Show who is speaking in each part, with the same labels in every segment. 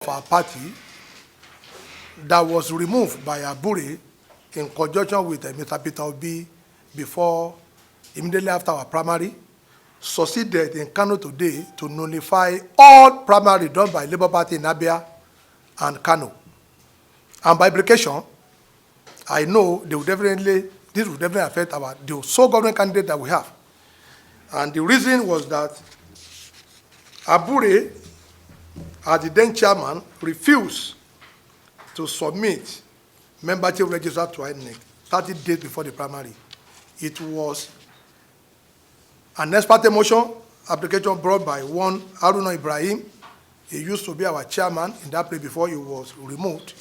Speaker 1: of our party that was removed by Abure in conjunction with Mr. Peter Obi immediately after our primary, succeeded in Kano today to nullify all primary done by Labour Party in Abia and Kano. And by implication, I know this will definitely affect the sole government candidate that we have. And the reason was that Abure, as the then chairman, refused to submit membership register to INEC 30 days before the primary. It was an ex parte motion application brought by one Haruna Ibrahim. He used to be our chairman in that place before he was removed.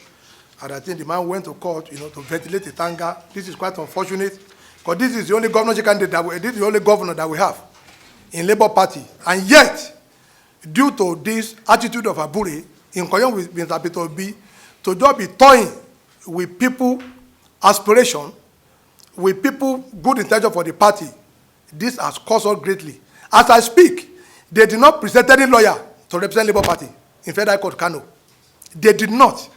Speaker 1: And I think the man went to court, to ventilate the anger. This is quite unfortunate, because this is the only governorship candidate this is the only governor that we have in Labour Party. And yet, due to this attitude of Abure, in conjunction with Mr. Peter Obi, to just be toying with people aspiration, with people good intention for the party, this has cost us greatly. As I speak, they did not present any lawyer to represent Labour Party in Federal Court, Kano. They did not,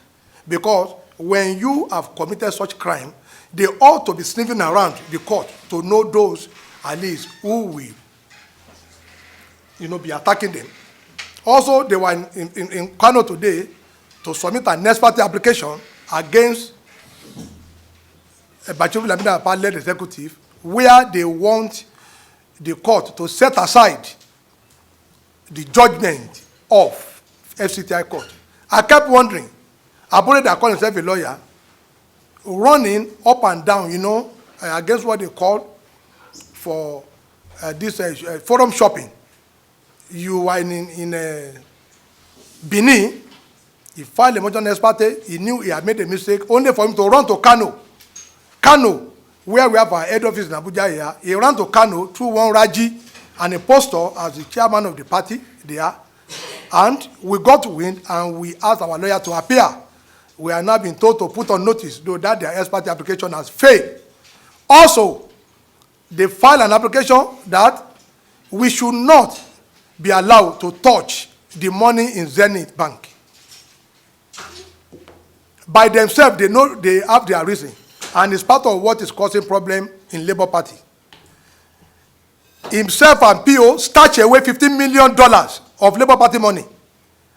Speaker 1: because when you have committed such crime, they ought to be sniffing around the court to know those, at least, who will, be attacking them. Also, they were in Kano today to submit an ex parte application against a Bachovi Lamina-led executive, where they want the court to set aside the judgment of FCTI court. I kept wondering, Abure that called himself a lawyer, running up and down, against what they call for this forum shopping. You were in Benin, he filed a motion ex parte, he knew he had made a mistake, only for him to run to Kano. Kano, where we have our head office in Abuja here, he ran to Kano through one Raji and a pastor as the chairman of the party there. And we got wind and we asked our lawyer to appear. We are now being told to put on notice, though that their ex parte application has failed. Also, they filed an application that we should not be allowed to touch the money in Zenith Bank. By themselves, they know they have their reason. And it's part of what is causing problem in Labour Party. Himself and PO snatched away $15 million of Labour Party money.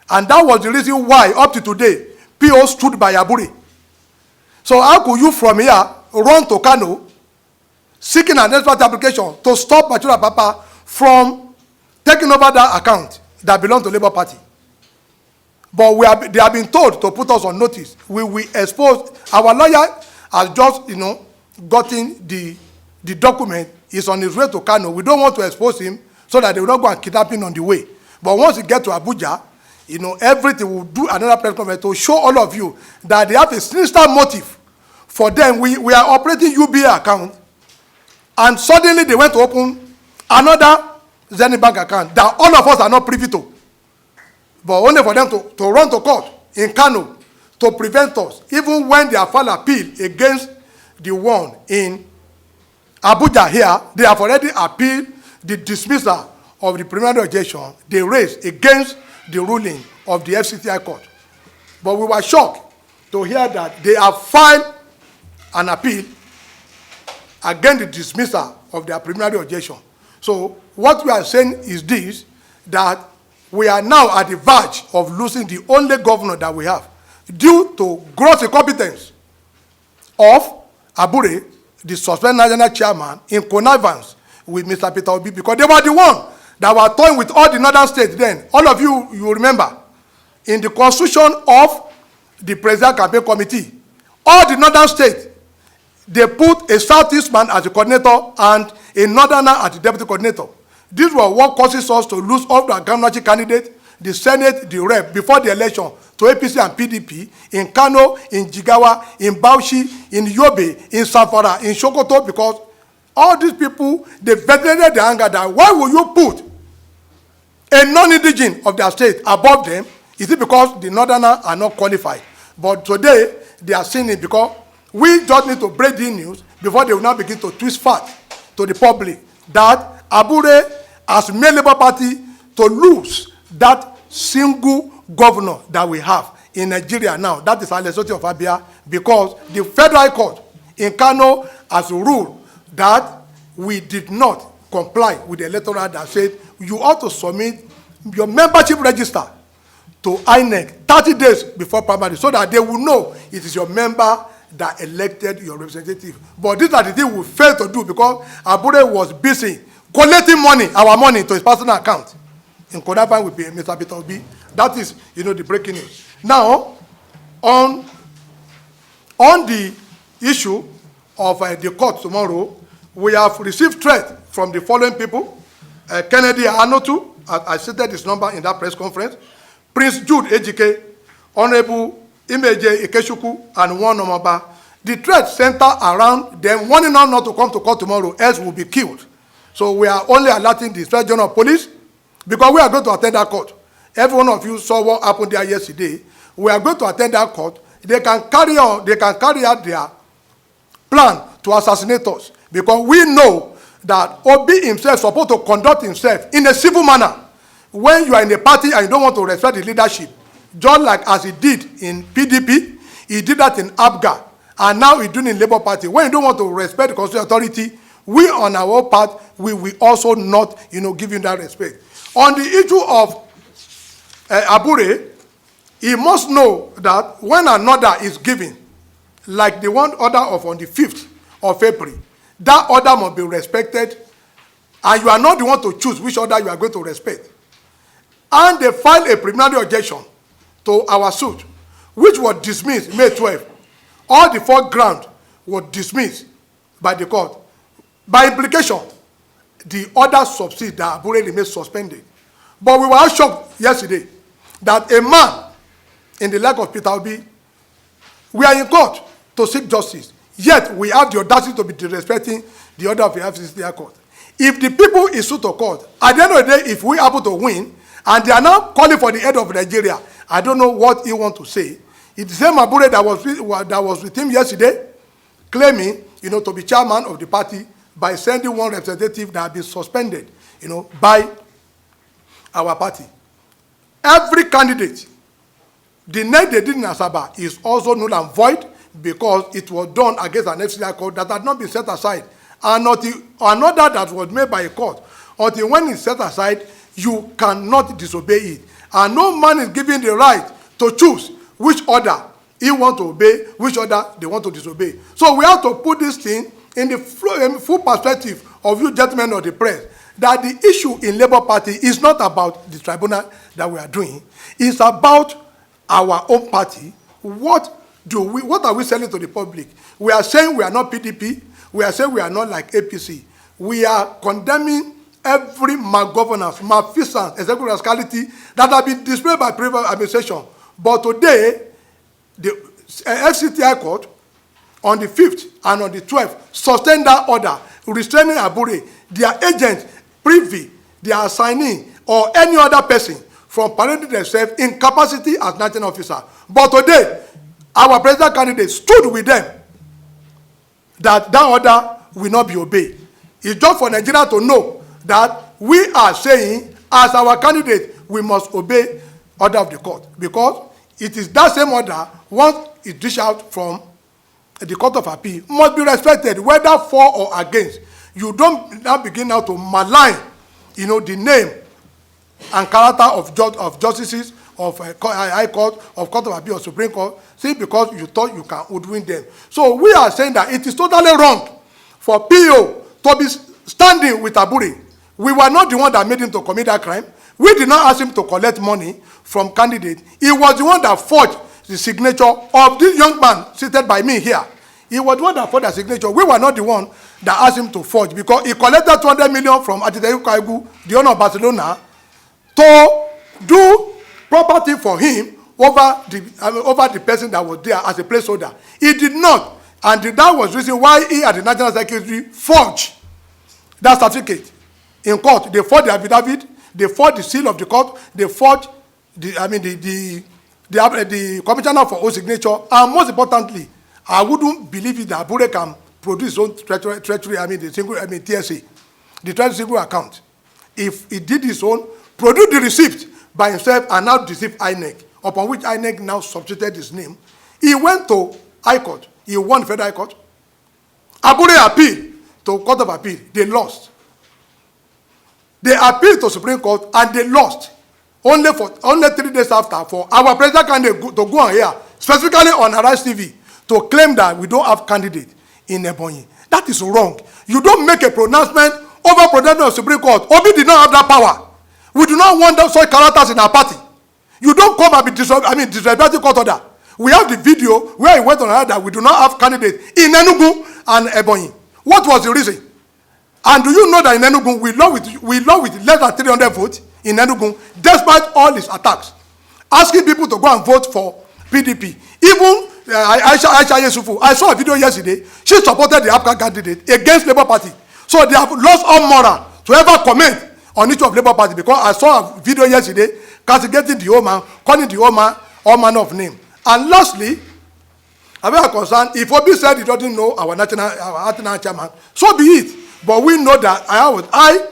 Speaker 1: And that was the reason why, up to today, PO stood by Abure. So how could you from here run to Kano, seeking an ex parte application to stop Bachura Papa from taking over that account that belongs to Labour Party? But they have been told to put us on notice. We will expose. Our lawyer has just, gotten the document. He's on his way to Kano. We don't want to expose him so that they will not go and kidnap him on the way. But once he gets to Abuja, everything will do another press conference to show all of you that they have a sinister motive for them. We are operating UBA account, and suddenly they went to open another Zenith Bank account that all of us are not privy to. But only for them to run to court in Kano to prevent us. Even when they have filed appeal against the one in Abuja here, they have already appealed the dismissal of the preliminary objection they raised against the ruling of the FCTI court. But we were shocked to hear that they have filed an appeal against the dismissal of their preliminary objection. So what we are saying is this, that we are now at the verge of losing the only governor that we have due to gross incompetence of Abure, the suspended national chairman, in connivance with Mr. Peter Obi, because they were the one that were toying with all the northern states then. All of you remember, in the constitution of the presidential campaign committee, all the northern states, they put a southeast man as the coordinator and a northerner as the deputy coordinator. This was what causes us to lose all the governorship candidates, the Senate, the rep, before the election to APC and PDP, in Kano, in Jigawa, in Bauchi, in Yobe, in Zamfara, in Sokoto, because all these people, they ventilated their anger that why will you put a non-indigene of their state above them? Is it because the northerners are not qualified? But today, they are seeing it because we just need to break the news before they will now begin to twist facts to the public that Abure has made Labour Party to lose that single governor that we have in Nigeria now. That is Alesoti of Abia, because the Federal Court in Kano has ruled that we did not comply with the electoral that said you ought to submit your membership register to INEC 30 days before primary, so that they will know it is your member that elected your representative. But these are the things we failed to do, because Abure was busy collecting money, our money, to his personal account in connivance with Mr. Peter Obi. That is, the breaking news. Now, on the issue of the court tomorrow, we have received threat from the following people: Kennedy Anotu, I stated his number in that press conference; Prince Jude Ejike, Honorable Imeje Ikeshuku, and one Omaba. The threat center around them warning us not to come to court tomorrow, else we'll be killed. So we are only alerting the Inspector General of Police, because we are going to attend that court. Every one of you saw what happened there yesterday. We are going to attend that court. They can carry out their plan to assassinate us, because we know that Obi himself is supposed to conduct himself in a civil manner. When you are in a party and you don't want to respect the leadership, just like as he did in PDP, he did that in ABGA, and now he's doing in Labour Party. When you don't want to respect the constitutional authority, we on our part, we will also not, give him that respect. On the issue of Abure, he must know that when an order is given, like the one order of on the 5th of April, that order must be respected, and you are not the one to choose which order you are going to respect. And they filed a preliminary objection to our suit, which was dismissed May 12th. All the 4 grounds were dismissed by the court. By implication, the order subsists that Abure remains suspended. But we were shocked yesterday that a man in the like of Peter Obi, we are in court to seek justice, yet we have the audacity to be disrespecting the order of the FCC court. If the people is sued to court, at the end of the day, if we are able to win, and they are now calling for the head of Nigeria, I don't know what he wants to say. It's the same Abure that was with him yesterday, claiming, to be chairman of the party by sending one representative that has been suspended, by our party. Every candidate, the night they did in Asaba is also null and void, because it was done against an FCC court that had not been set aside. And another that was made by a court, until when it's set aside, you cannot disobey it. And no man is given the right to choose which order he wants to obey, which order they want to disobey. So we have to put this thing in the full perspective of you gentlemen of the press, that the issue in Labour Party is not about the tribunal that we are doing. It's about our own party. What are we selling to the public? We are saying we are not PDP. We are saying we are not like APC. We are condemning every malgovernance, malfeasance, executive rascality that have been displayed by previous administration. But today, the FCTI court on the 5th and on the 12th sustained that order restraining Abure, their agent, privy, their assignee, or any other person from parading themselves in capacity as national officer. But today, our president candidate stood with them that order will not be obeyed. It's just for Nigeria to know that we are saying, as our candidate, we must obey order of the court, because it is that same order, once it dished out from the Court of Appeal, must be respected, whether for or against. You don't now begin now to malign, the name and character of justices of High Court, of Court of Appeal, or Supreme Court, simply because you thought you can woodwin them. So we are saying that it is totally wrong for PO to be standing with Abure. We were not the one that made him to commit that crime. We did not ask him to collect money from candidate. He was the one that forged the signature of this young man seated by me here. He was the one that forged the signature. We were not the one that asked him to forge, because he collected 200 million from Atiteyu Kaigu, the owner of Barcelona, to do property for him over the person that was there as a placeholder. He did not, and that was the reason why he and the National Secretary forged that certificate in court. They forged the affidavit, they forged the seal of the court, they forged the commissioner for own signature, and most importantly, I wouldn't believe it that Abure can produce his own treasury, TSA, the treasury single account. If he did his own, produce the receipt by himself and now deceived INEC, upon which INEC now substituted his name. He went to High Court. He won Federal High Court. Abure appealed to Court of Appeal. They lost. They appealed to Supreme Court and they lost. Only 3 days after, for our president candidate to go on here, specifically on Arise TV, to claim that we don't have candidate in Ebonyi. That is wrong. You don't make a pronouncement over president of Supreme Court. Obi did not have that power. We do not want those such characters in our party. You don't come and be disrespecting court order. We have the video where he went on that we do not have candidates in Enugu and Ebonyi. What was the reason? And do you know that in Enugu we lost with less than 300 votes in Enugu, despite all his attacks, asking people to go and vote for PDP. Even Aisha Yesufu, I saw a video yesterday. She supported the APGA candidate against Labour Party. So they have lost all moral to ever comment on each of Labour Party, because I saw a video yesterday castigating the old man, calling the old man all manner of name. And lastly, I'm very concerned, if Obi said he doesn't know our national chairman, so be it. But we know that I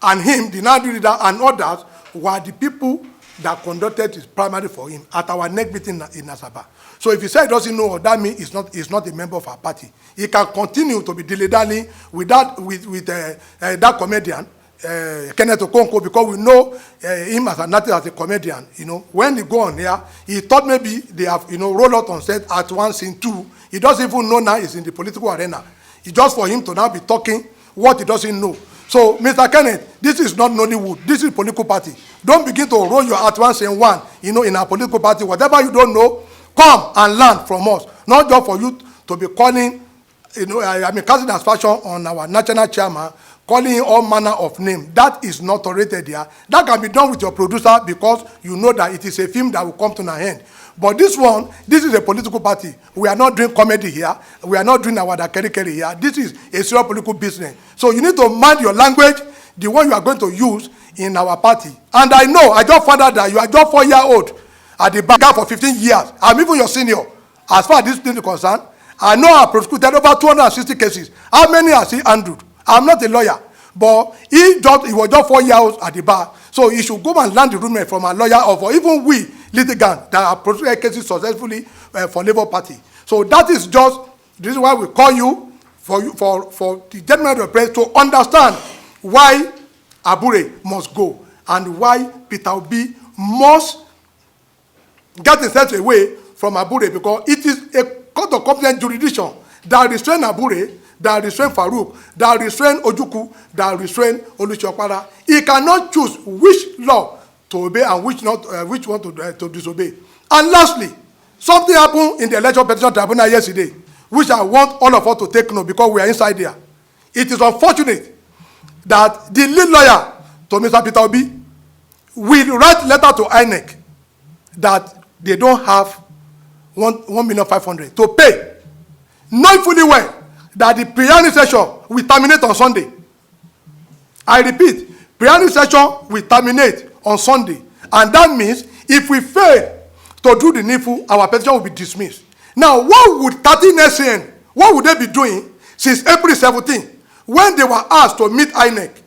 Speaker 1: and him, the national leader and others, were the people that conducted his primary for him at our next meeting in Asaba. So if he said he doesn't know, that means he's not a member of our party. He can continue to be dilly-dally with that comedian, Kenneth Okonkwo, because we know him as a comedian. You know, when he go on here, he thought maybe they have rolled out on set at one scene two. He doesn't even know now he's in the political arena. It's just for him to now be talking what he doesn't know. So, Mr. Kenneth, this is not Nollywood. This is political party. Don't begin to roll your at once in one, in our political party. Whatever you don't know, come and learn from us. Not just for you to be calling, casting aspersion on our national chairman, calling him all manner of names. That is not tolerated here. That can be done with your producer, because you know that it is a film that will come to an end. But this is a political party. We are not doing comedy here. We are not doing our dakeri here. This is a serious political business. So you need to mind your language, the one you are going to use in our party. And I know, I just found out that you are just 4-year-old at the back for 15 years. I'm even your senior. As far as this thing is concerned, I know I prosecuted over 260 cases. How many has he handled? I'm not a lawyer. But he was just 4 years at the bar. So he should go and learn the rudiment from a lawyer, or for even we litigants that have prosecuted cases successfully for Labour Party. So that is this is why we call you for the gentleman of the press to understand why Abure must go and why Peter Obi must get himself away from Abure, because it is a court of competent jurisdiction that restrain Abure, that restrain Farouk, that restrain Ojuku, that restrain Oluchokpara. He cannot choose which law to obey and which one to disobey. And lastly, something happened in the Election Petition Tribunal yesterday, which I want all of us to take note, because we are inside there. It is unfortunate that the lead lawyer to Mr. Peter Obi will write letter to INEC that they don't have 1,500,000 to pay, knowing fully well that the pre-hearing session will terminate on Sunday. I repeat, pre-hearing session will terminate on Sunday. And that means if we fail to do the needful, our petition will be dismissed. Now, what would 13 SAN, what would they be doing since April 17, when they were asked to meet INEC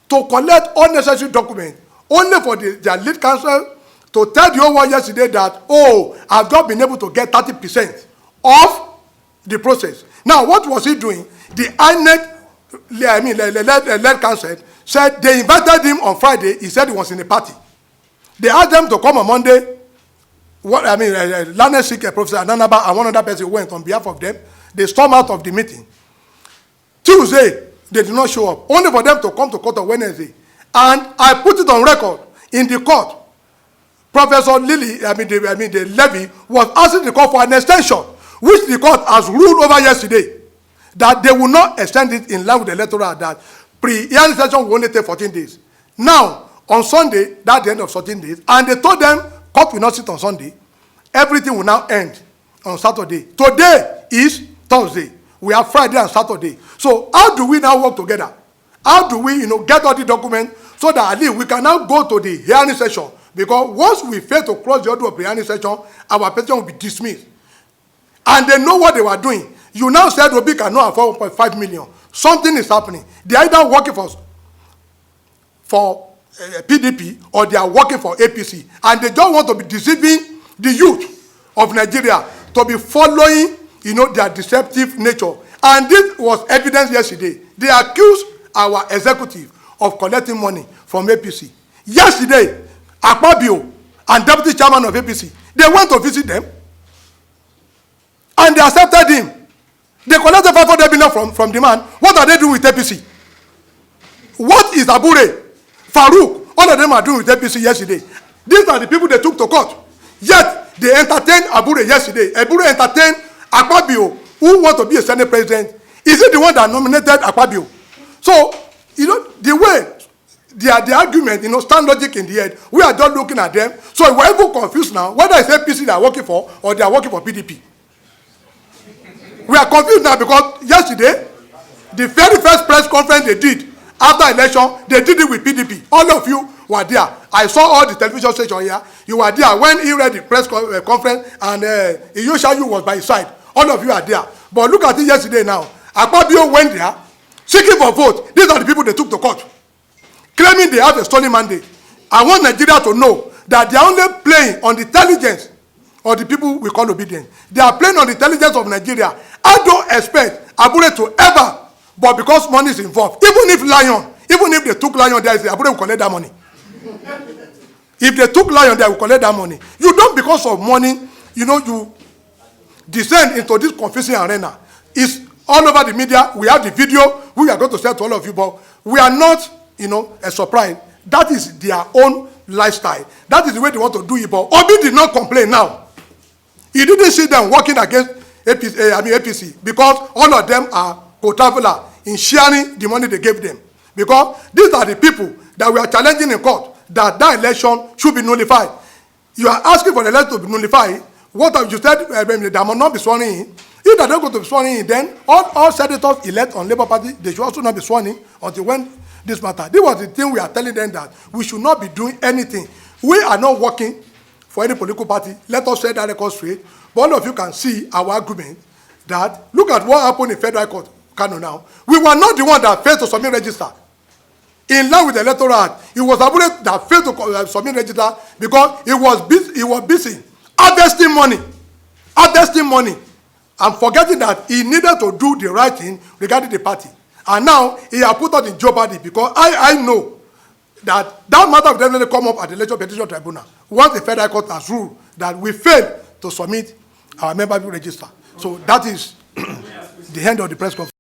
Speaker 1: to collect all necessary documents, only for their lead counsel to tell the whole world yesterday that, oh, I've just been able to get 30% of the process. Now, what was he doing? The INEC, lead counsel, said they invited him on Friday. He said he was in a party. They asked them to come on Monday. Learned Sikh, Professor Ananaba, and one other person went on behalf of them. They stormed out of the meeting. Tuesday, they did not show up, only for them to come to court on Wednesday. And I put it on record in the court. Professor the Levy was asking the court for an extension, which the court has ruled over yesterday, that they will not extend it in line with the electoral, that pre-hearing session will only take 14 days. Now, on Sunday, that's the end of 14 days, and they told them court will not sit on Sunday. Everything will now end on Saturday. Today is Thursday. We have Friday and Saturday. So how do we now work together? How do we, get all the documents so that at least we can now go to the hearing session? Because once we fail to cross the order of the hearing session, our petition will be dismissed. And they know what they were doing. You now said Obi cannot afford 1.5 million. Something is happening. They are either working for PDP or they are working for APC. And they just want to be deceiving the youth of Nigeria to be following, their deceptive nature. And this was evidence yesterday. They accused our executive of collecting money from APC. Yesterday, Akpabio and deputy chairman of APC, they went to visit them. And they accepted him. They collected 500 million from the man. What are they doing with APC? What is Abure, Farouk, all of them are doing with APC yesterday? These are the people they took to court. Yet, they entertained Abure yesterday. Abure entertained Akpabio, who wants to be a Senate president. Is it the one that nominated Akpabio? So, the way the argument, stand logic in the head, we are just looking at them. So, we're even confused now, whether it's APC they are working for or they are working for PDP. We are confused now because yesterday, the very first press conference they did after election, they did it with PDP. All of you were there. I saw all the television stations here. You were there when he read the press conference and Iyoshayu was by his side. All of you are there. But look at it yesterday now. Akpabio went there, seeking for vote. These are the people they took to court, claiming they have a stolen mandate. I want Nigeria to know that they are only playing on the intelligence of the people we call obedient. They are playing on the intelligence of Nigeria. I don't expect Abure to ever, but because money is involved, even if they took Lion, there is Abure will collect that money. If they took Lion, they will collect that money. You don't, because of money, you descend into this confusing arena. It's all over the media. We have the video we are going to send to all of you, but we are not, a surprise. That is their own lifestyle. That is the way they want to do it. But Obi did not complain now. He didn't see them working against APC, because all of them are co-traveler in sharing the money they gave them. Because these are the people that we are challenging in court, that election should be nullified. You are asking for the election to be nullified. What have you said? They must not be sworn in. If they don't go to be sworn in, then all senators elect on Labour Party, they should also not be sworn in until when this matter. This was the thing we are telling them, that we should not be doing anything. We are not working for any political party. Let us set that record straight. But all of you can see our argument that, look at what happened in Federal Court, Kano now. We were not the one that failed to submit register. In line with the Electoral Act, it was Abure that failed to submit register because he was busy harvesting money, and forgetting that he needed to do the right thing regarding the party. And now he has put us in jeopardy, because I know that matter will definitely come up at the Election Petition Tribunal once the Federal Court has ruled that we failed to submit our membership register. So that is the end of the press conference.